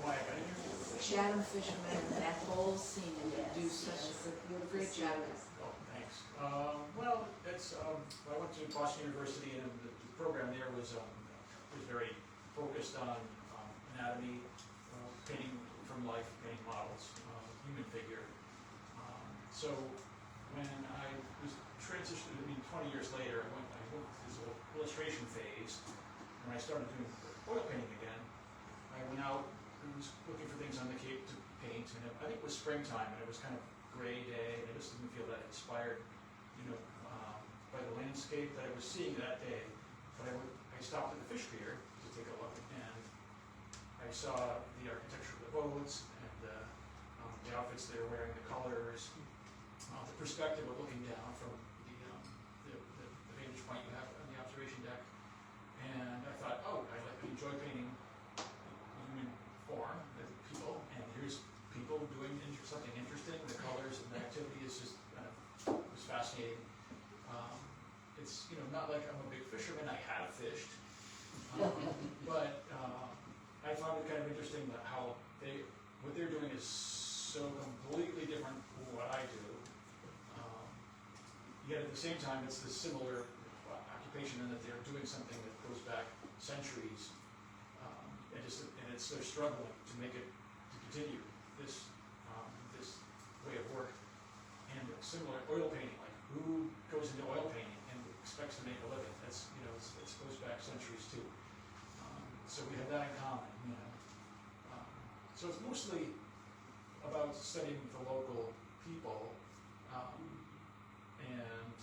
[SPEAKER 4] Why I got interested?
[SPEAKER 5] Shadow fishermen, and that whole scene, and you do such a great job.
[SPEAKER 4] Oh, thanks. Well, it's, I went to Boston University, and the program there was very focused on anatomy, painting from life, painting models, human figure. So when I was transitioned, 20 years later, I went through this illustration phase, and when I started doing oil painting again, I went out and was looking for things on the Cape to paint, and I think it was springtime, and it was kind of gray day, and I just didn't feel that inspired, by the landscape that I was seeing that day. But I stopped at the fish pier to take a look, and I saw the architecture of the boats, and the outfits they were wearing, the colors, the perspective of looking down from the vantage point you have on the observation deck. And I thought, I enjoy painting human form, the people, and here's people doing something interesting. The colors and the activity is just was fascinating. It's not like I'm a big fisherman. I have fished, but I found it kind of interesting that how what they're doing is so completely different from what I do. Yet at the same time, it's this similar occupation in that they're doing something that goes back centuries, they're struggling to make it to continue this way of work. And similar oil painting, like who goes into oil painting and expects to make a living? That's it goes back centuries too. So we have that in common. So it's mostly about studying the local people and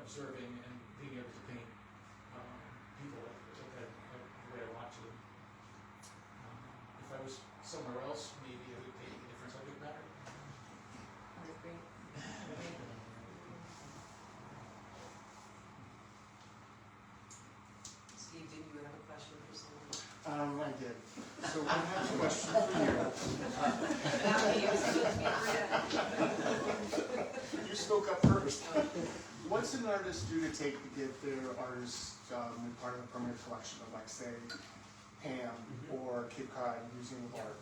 [SPEAKER 4] observing and being able to paint people the way I want to. If I was somewhere else, maybe I would paint a different subject matter.
[SPEAKER 5] That's great.
[SPEAKER 2] Steve, did you have a question for someone?
[SPEAKER 9] I did. So I have a question for you. You spoke up first. What's an artist do to take to get their artist part of a permanent collection of, like, say, PAAM or Cape Cod Museum of Art?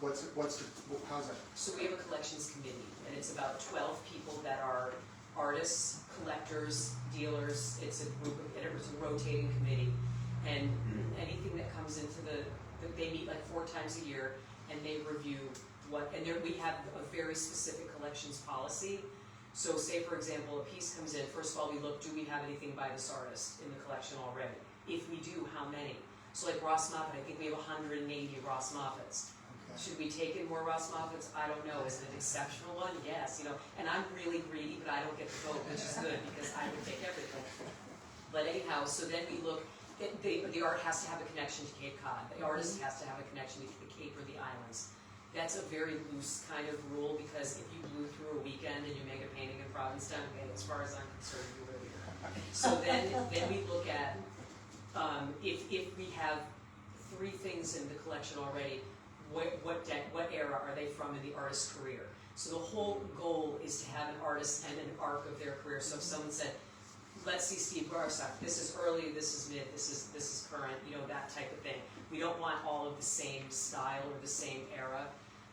[SPEAKER 9] How's that?
[SPEAKER 2] So we have a collections committee, and it's about 12 people that are artists, collectors, dealers. It's a group, and it was a rotating committee. And anything that comes into they meet like 4 times a year, and they review we have a very specific collections policy. So say, for example, a piece comes in, first of all, we look, do we have anything by this artist in the collection already? If we do, how many? So like Ross Moffat, I think we have 180 Ross Moffats.
[SPEAKER 9] Okay.
[SPEAKER 2] Should we take in more Ross Moffats? I don't know. Is it an exceptional one? Yes. And I'm really greedy, but I don't get the vote, which is good because I would take everything. But anyhow, so then we look. The art has to have a connection to Cape Cod. The artist has to have a connection to the Cape or the islands. That's a very loose kind of rule because if you blew through a weekend and you make a painting in Provincetown, as far as I'm concerned, you live here. So then we look at if we have 3 things in the collection already, what era are they from in the artist's career? So the whole goal is to have an artist and an arc of their career. So if someone said, let's see Steve Garsock, this is early, this is mid, this is current, you know, that type of thing. We don't want all of the same style or the same era.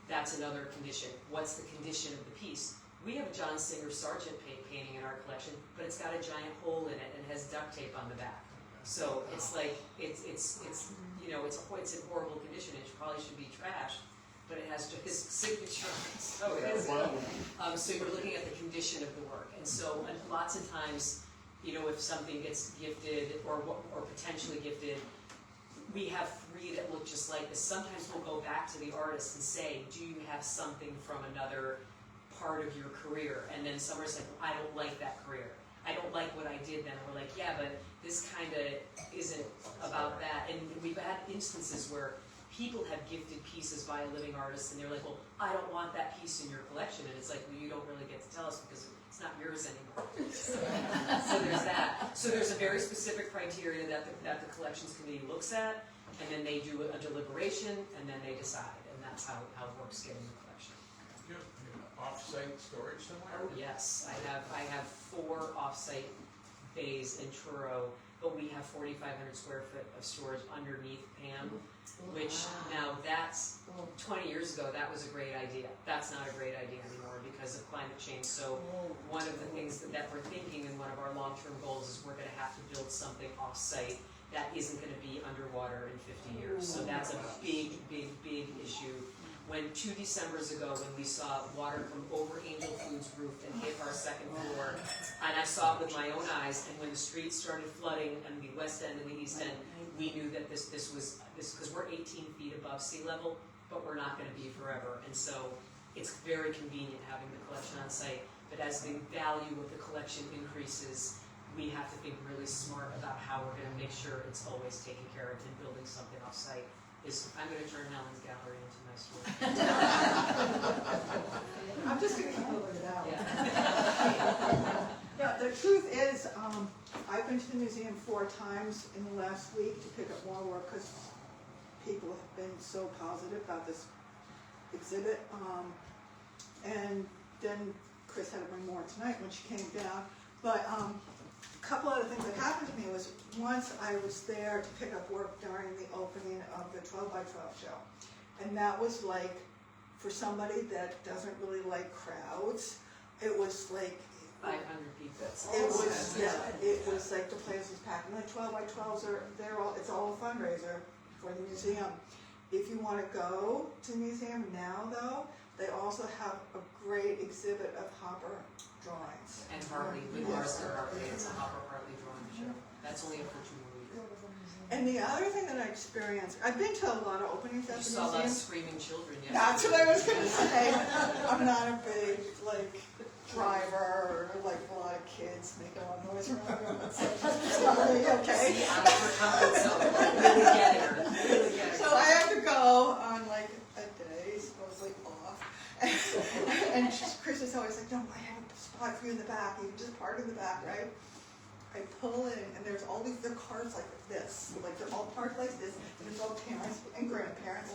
[SPEAKER 2] That's another condition. What's the condition of the piece? We have a John Singer Sargent painting in our collection, but it's got a giant hole in it and has duct tape on the back. So it's like, it's you know, it's in horrible condition. It probably should be trashed, but it has his signature on it. So it is. So you're looking at the condition of the work. And so lots of times, you know, if something gets gifted or potentially gifted, we have 3 that look just like this. Sometimes we'll go back to the artist and say, do you have something from another part of your career? And then someone's like, well, I don't like that career. I don't like what I did then. And we're like, yeah, but this kind of isn't about that. And we've had instances where people have gifted pieces by a living artist and they're like, well, I don't want that piece in your collection. And it's like, well, you don't really get to tell us because it's not yours anymore. So there's that. So there's a very specific criteria that the collections committee looks at, and then they do a deliberation, and then they decide. And that's how works get in the collection.
[SPEAKER 4] Do you have an off-site storage somewhere?
[SPEAKER 2] Oh, yes, I have 4 off-site bays in Truro, but we have 4,500 square foot of storage underneath PAAM, which now that's 20 years ago, that was a great idea. That's not a great idea anymore because of climate change. So one of the things that we're thinking in one of our long-term goals is we're going to have to build something off-site that isn't going to be underwater in 50 years. So that's a big, big, big issue. When 2 Decembers ago, when we saw water from over Angel Food's roof and hit our 2nd floor, and I saw it with my own eyes, and when the streets started flooding in the west end and the east end, we knew that this was because we're 18 feet above sea level, but we're not going to be forever. And so it's very convenient having the collection on site. But as the value of the collection increases, we have to think really smart about how we're going to make sure it's always taken care of and building something off site. I'm going to turn Helen's gallery into my store.
[SPEAKER 1] I'm just gonna keep moving it out.
[SPEAKER 2] Yeah.
[SPEAKER 1] Yeah, the truth is, I've been to the museum 4 times in the last week to pick up more work because people have been so positive about this exhibit. And then Chris had to bring more tonight when she came down. But a couple other things that happened to me was once I was there to pick up work during the opening of the 12 by 12 show. And that was like, for somebody that doesn't really like crowds, it was like
[SPEAKER 2] 500 people.
[SPEAKER 1] It was like the place was packed. And the 12 by 12s it's all a fundraiser for the museum. If you want to go to the museum now, though, they also have a great exhibit of Hopper drawings.
[SPEAKER 2] And Hartley, with Marston Hartley, it's a Hopper Hartley drawing show. That's only up for 2 more weeks.
[SPEAKER 1] And the other thing that I experienced, I've been to a lot of openings at
[SPEAKER 2] You
[SPEAKER 1] the
[SPEAKER 2] saw a lot of
[SPEAKER 1] museum.
[SPEAKER 2] screaming children yesterday.
[SPEAKER 1] That's what I was going to say. I'm not a big, driver or, a lot of kids making a lot of noise around them. It's not really okay.
[SPEAKER 2] See, I'm overcoming, so really get her. Really get her.
[SPEAKER 1] So I have to go on, a day, supposedly off. And Chris is always like, no, I have a spot for you in the back. You can just park in the back, right? I pull in, and there's all these, they're cars like this. They're all parked like this, and there's all parents and grandparents.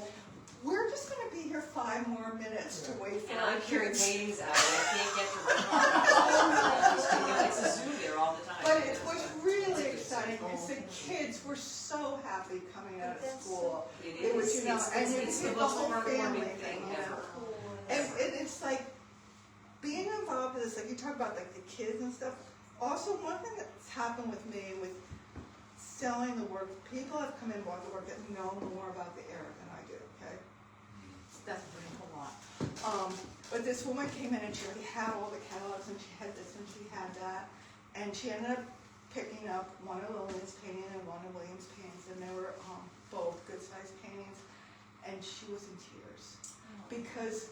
[SPEAKER 1] We're just going to be here 5 more minutes to wait for
[SPEAKER 2] And
[SPEAKER 1] our
[SPEAKER 2] I'm carrying
[SPEAKER 1] kids.
[SPEAKER 2] paintings out, and I can't get to the car. It's a zoo there all the time.
[SPEAKER 1] But it was really exciting because the kids were so happy coming out of school.
[SPEAKER 2] It
[SPEAKER 1] was,
[SPEAKER 2] is,
[SPEAKER 1] and you
[SPEAKER 2] it's
[SPEAKER 1] could
[SPEAKER 2] the
[SPEAKER 1] see the
[SPEAKER 2] most
[SPEAKER 1] whole family
[SPEAKER 2] heartwarming thing
[SPEAKER 1] thing.
[SPEAKER 2] ever.
[SPEAKER 1] And it's like being involved in this, you talk about the kids and stuff. Also, one thing that's happened with me with selling the work, people have come in and bought the work that know more about the era than I do, okay? That's brings a lot. But this woman came in and she already had all the catalogs and she had this and she had that. And she ended up picking up one of Lillian's paintings and one of William's paintings, and they were both good-sized paintings. And she was in tears because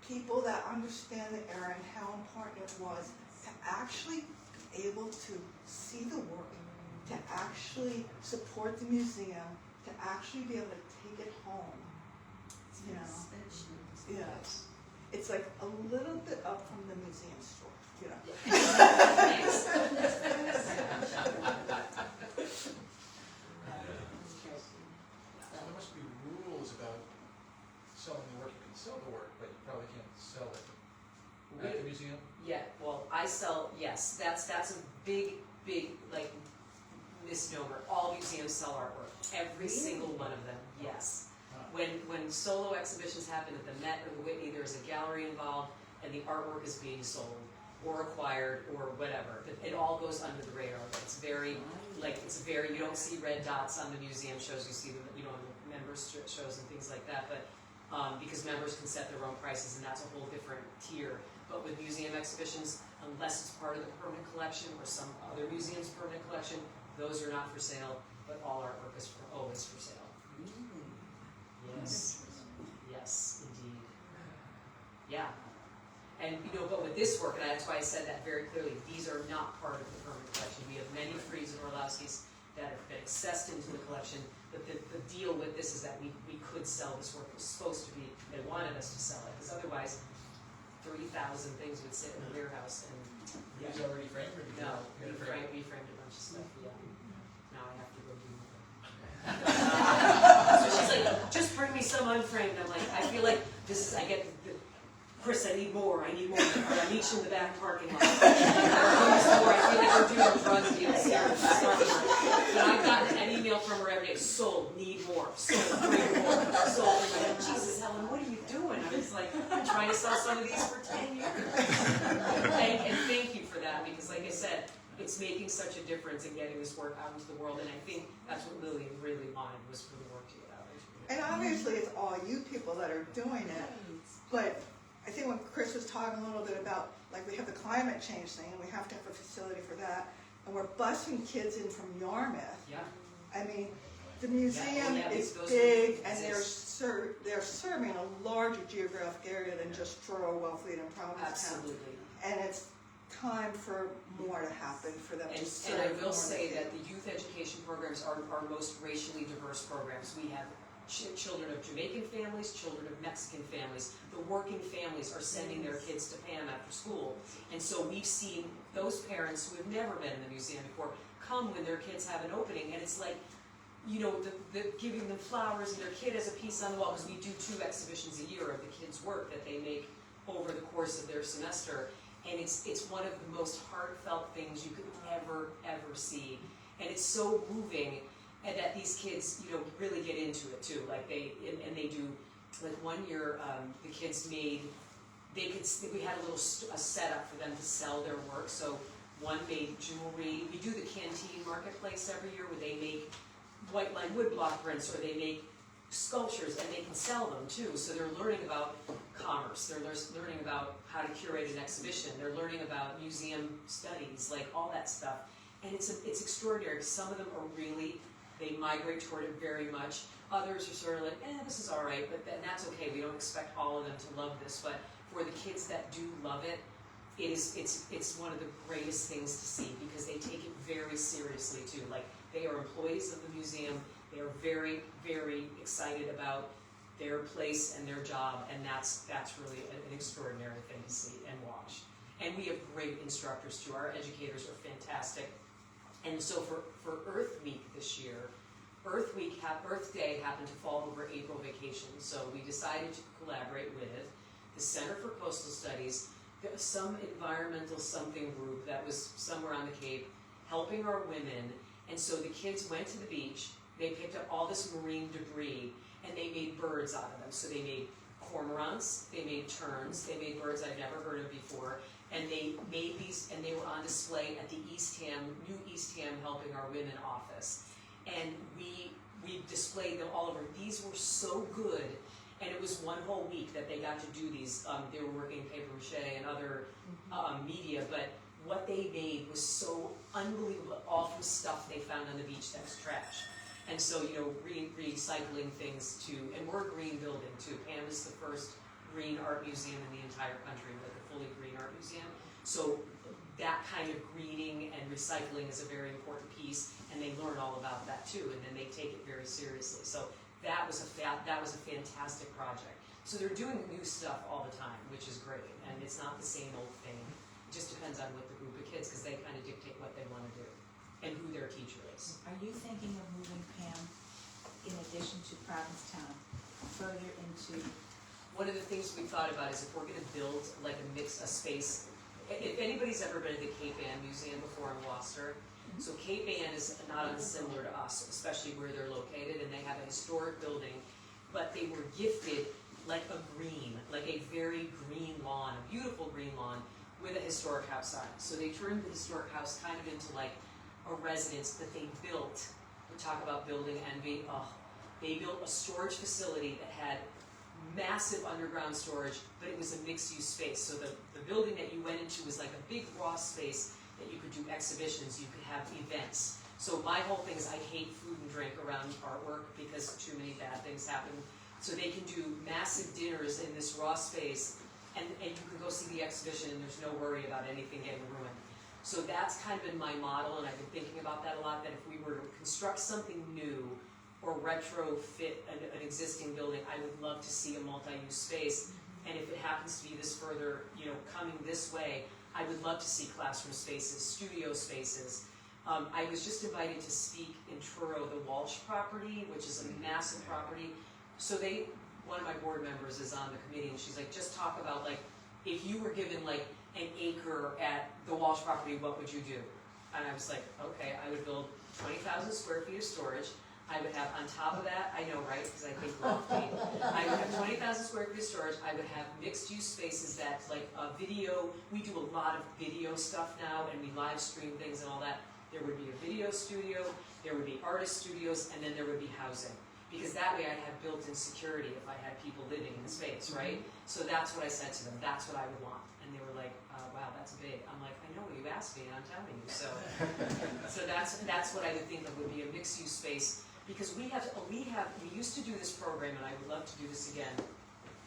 [SPEAKER 1] people that understand the era and how important it was to actually be able to see the work, to actually support the museum, to actually be able to take it home. You know, yes. It's like a little bit up from the museum store, you know.
[SPEAKER 4] There must be rules about selling the work. You can sell the work, but you probably can't sell it. at the museum?
[SPEAKER 2] Yeah, well, I sell, yes, that's a big, like, misnomer. All museums sell artwork, every single one of them, yes. When solo exhibitions happen at the Met or the Whitney, there's a gallery involved, and the artwork is being sold, or acquired, or whatever. It all goes under the radar, but it's very, you don't see red dots on the museum shows, you see them, on the members shows and things like that, but, because members can set their own prices, and that's a whole different tier. But with museum exhibitions, unless it's part of the permanent collection or some other museum's permanent collection, those are not for sale, but all artwork is always for sale. Yes, yes, indeed. Yeah. And, but with this work, and that's why I said that very clearly, these are not part of the permanent collection. We have many Frees and Orlowskis that have been accessed into the collection, but the deal with this is that we could sell this work. It was supposed to be, they wanted us to sell it, because otherwise 30,000 things would sit in the warehouse, and
[SPEAKER 4] Is it already framed, or did you?
[SPEAKER 2] no,
[SPEAKER 4] get it
[SPEAKER 2] we framed a bunch of stuff, yeah. Now I have to go do more. So she's like, just bring me some unframed. I'm like, I feel like Chris, I need more, or I meet you in the back parking lot. I feel like we're doing drug deals here in the parking lot. But I've gotten an email from her every day, sold, need more, sold, bring more, sold. I'm like, Jesus, Helen, what are you doing? I was like, I'm trying to sell some of these for 10 years. And thank you for that, because like I said, it's making such a difference in getting this work out into the world, and I think that's what Lillian really wanted, was for the work to get out.
[SPEAKER 1] And obviously, it's all you people that are doing it, but I think when Chris was talking a little bit about, like, we have the climate change thing, and we have to have a facility for that, and we're busing kids in from Yarmouth.
[SPEAKER 2] Yeah.
[SPEAKER 1] I mean, the museum is
[SPEAKER 2] those
[SPEAKER 1] big, and
[SPEAKER 2] exist.
[SPEAKER 1] they're serving a larger geographic area than just Truro, Wellfleet, and Provincetown.
[SPEAKER 2] Absolutely.
[SPEAKER 1] And it's time for more to happen for them to serve.
[SPEAKER 2] And I will
[SPEAKER 1] more
[SPEAKER 2] say
[SPEAKER 1] people.
[SPEAKER 2] that the youth education programs are our most racially diverse programs. We have children of Jamaican families, children of Mexican families. The working families are sending their kids to PAAM after school. And so we've seen those parents who have never been in the museum before come when their kids have an opening, and it's like, giving them flowers, and their kid has a piece on the wall, because we do 2 exhibitions a year of the kids' work that they make over the course of their semester. And it's one of the most heartfelt things you could ever see. And it's so moving, and that these kids, really get into it too. Like they do, like one year, the kids we had a setup for them to sell their work. So one made jewelry. We do the canteen marketplace every year where they make white line woodblock prints, or they make sculptures, and they can sell them too. So they're learning about commerce. They're learning about how to curate an exhibition. They're learning about museum studies, like all that stuff. And it's extraordinary. Some of them are really, they migrate toward it very much. Others are sort of like, this is all right, but that's okay. We don't expect all of them to love this. But for the kids that do love it, it's one of the greatest things to see, because they take it very seriously too. Like, they are employees of the museum. They are very, very excited about their place and their job, and that's really an extraordinary thing to see and watch. And we have great instructors too. Our educators are fantastic. And so for Earth Week this year, Earth Day happened to fall over April vacation, so we decided to collaborate with the Center for Coastal Studies, some environmental something group that was somewhere on the Cape, helping our women. And so the kids went to the beach, they picked up all this marine debris, and they made birds out of them. So they made cormorants, they made terns, they made birds I've never heard of before, and they made these, and they were on display at the New East Ham Helping Our Women office. And we displayed them all over. These were so good, and it was one whole week that they got to do these. They were working paper mache and other media, but what they made was so unbelievable, all from stuff they found on the beach that was trash. And so, recycling things too, and we're a green building too. PAAM is the first green art museum in the entire country, like a fully green art museum. So that kind of greening and recycling is a very important piece, and they learn all about that too, and then they take it very seriously. So that was a fantastic project. So they're doing new stuff all the time, which is great, and it's not the same old thing. It just depends on what the group of kids, because they kind of dictate what they want to do and who their teacher is.
[SPEAKER 5] Are you thinking of moving PAAM, in addition to Provincetown, further into
[SPEAKER 2] one of the things we thought about is if we're gonna build like a space, if anybody's ever been to the Cape Ann Museum before in Gloucester, so Cape Ann is not unsimilar to us, especially where they're located, and they have a historic building, but they were gifted like a very green lawn, a beautiful green lawn with a historic house on it. So they turned the historic house kind of into like a residence that they built. We talk about building envy. They built a storage facility that had massive underground storage, but it was a mixed-use space. So the building that you went into was like a big raw space that you could do exhibitions, you could have events. So my whole thing is I hate food and drink around artwork because too many bad things happen. So they can do massive dinners in this raw space, and you can go see the exhibition and there's no worry about anything getting ruined. So that's kind of been my model, and I've been thinking about that a lot, that if we were to construct something new or retrofit an existing building, I would love to see a multi-use space. And if it happens to be this further, coming this way, I would love to see classroom spaces, studio spaces. I was just invited to speak in Truro, the Walsh property, which is a massive property. So one of my board members is on the committee, and she's like, just talk about like, if you were given like an acre at the Walsh property, what would you do? And I was like, okay, I would build 20,000 square feet of storage. I would have, on top of that, I know, right, because I think lofty, I would have 20,000 square feet of storage. I would have mixed-use spaces that, like, video, we do a lot of video stuff now, and we live stream things and all that. There would be a video studio, there would be artist studios, and then there would be housing. Because that way I'd have built-in security if I had people living in the space, right? So that's what I said to them, that's what I would want. And they were like, wow, that's big. I'm like, I know, you asked me, and I'm telling you. So that's what I would think of would be a mixed-use space. Because we used to do this program, and I would love to do this again.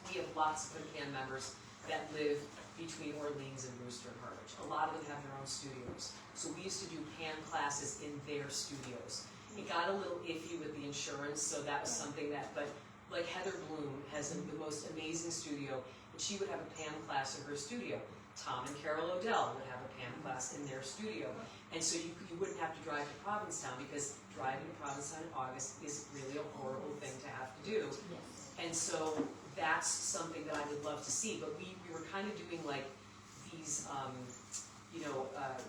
[SPEAKER 2] We have lots of PAAM members that live between Orleans and Brewster and Harwich. A lot of them have their own studios. So we used to do PAAM classes in their studios. It got a little iffy with the insurance, so that was something that, but like Heather Bloom has the most amazing studio, and she would have a PAAM class in her studio. Tom and Carol Odell would have a PAAM class in their studio. And so you wouldn't have to drive to Provincetown, because driving to Provincetown in August is really a horrible thing to have to do. And so that's something that I would love to see. But we were kind of doing like these,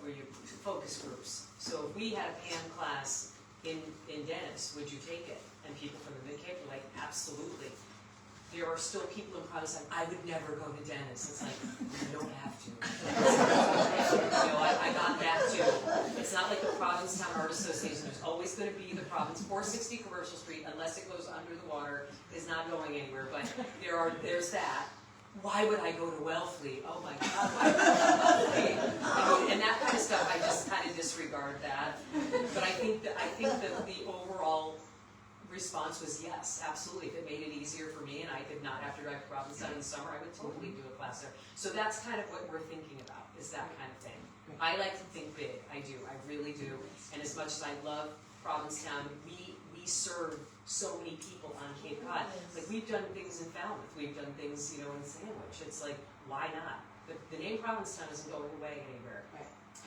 [SPEAKER 2] where you focus groups. So if we had a PAAM class in Dennis, would you take it? And people from the Mid-Cape were like, absolutely. There are still people in Provincetown, I would never go to Dennis. It's like, you don't have to. I got that too. It's not like the Provincetown Art Association. There's always going to be the Province. 460 Commercial Street, unless it goes under the water, is not going anywhere. But there's that. Why would I go to Wellfleet? Oh my God, why would I go to Wellfleet? And that kind of stuff, I just kind of disregard that. But I think that the overall response was yes, absolutely. If it made it easier for me and I did not have to drive to Provincetown in the summer, I would totally do a class there. So that's kind of what we're thinking about, is that kind of thing. I like to think big, I do, I really do. And as much as I love Provincetown, we serve so many people on Cape Cod. Like, we've done things in Falmouth, we've done things, in Sandwich. It's like, why not? The name Provincetown isn't going away anywhere.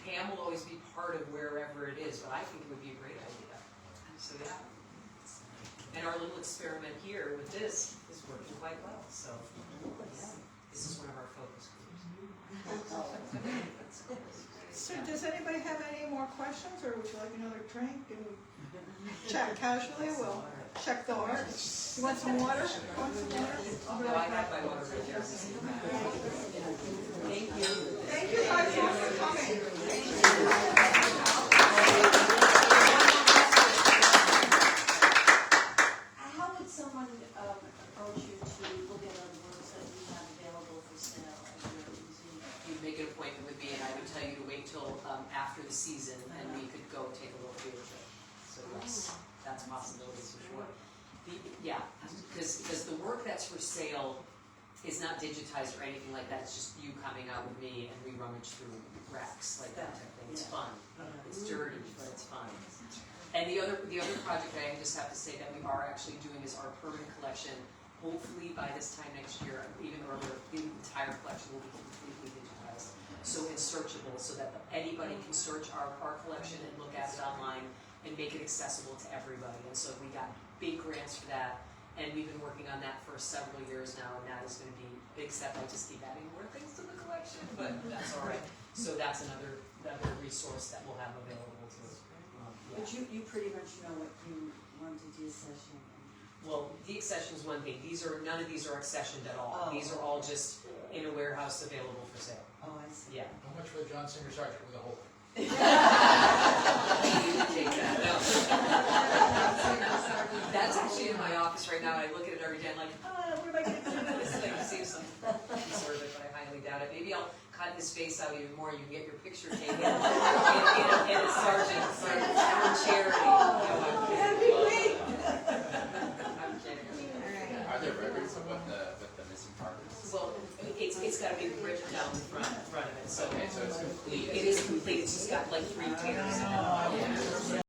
[SPEAKER 2] PAAM will always be part of wherever it is, but I think it would be a great idea. So yeah. And our little experiment here with this is working quite well. So yeah, this is one of our focus groups.
[SPEAKER 1] So does anybody have any more questions, or would you like another drink? And chat casually, we'll check the art. You want some water? Want some water?
[SPEAKER 2] No, I have my water right here. Thank you.
[SPEAKER 1] Thank you guys all for coming.
[SPEAKER 6] How would someone approach you to look at other works that you have available for sale at your museum?
[SPEAKER 2] You'd make an appointment with me, and I would tell you to wait till after the season, and we could go take a little field trip. So yes, that's possibilities for sure. Because the work that's for sale is not digitized or anything like that. It's just you coming out with me, and we rummage through racks like that type of thing. It's fun. It's dirty, but it's fun. And the other project I just have to say that we are actually doing is our permanent collection. Hopefully by this time next year, even earlier, the entire collection will be completely digitized. So it's searchable, so that anybody can search our collection and look at it online and make it accessible to everybody. And so we got big grants for that. And we've been working on that for several years now, and that is gonna be a big step. I just keep adding more things to the collection, but that's all right. So that's another resource that we'll have available to us.
[SPEAKER 10] But you pretty much know what you want to deaccession.
[SPEAKER 2] Well, deaccession is one thing. None of these are accessioned at all.
[SPEAKER 10] Oh.
[SPEAKER 2] These are all just in a warehouse available for sale.
[SPEAKER 10] Oh, I see.
[SPEAKER 2] Yeah.
[SPEAKER 4] How much for the John Singer Sargent with a hole?
[SPEAKER 2] You can take that. No. That's actually in my office right now. I look at it every day. I'm like, what am I going to do with this thing? See some sort of it, but I highly doubt it. Maybe I'll cut his face out even more. You can get your picture taken in a sergeant for charity. No, I'm kidding. I'm kidding.
[SPEAKER 3] Are there records of what the missing part is?
[SPEAKER 2] Well, it's got to be written down in front of it. So
[SPEAKER 3] Okay, so it's complete.
[SPEAKER 2] it is complete. It's just got like 3 tears.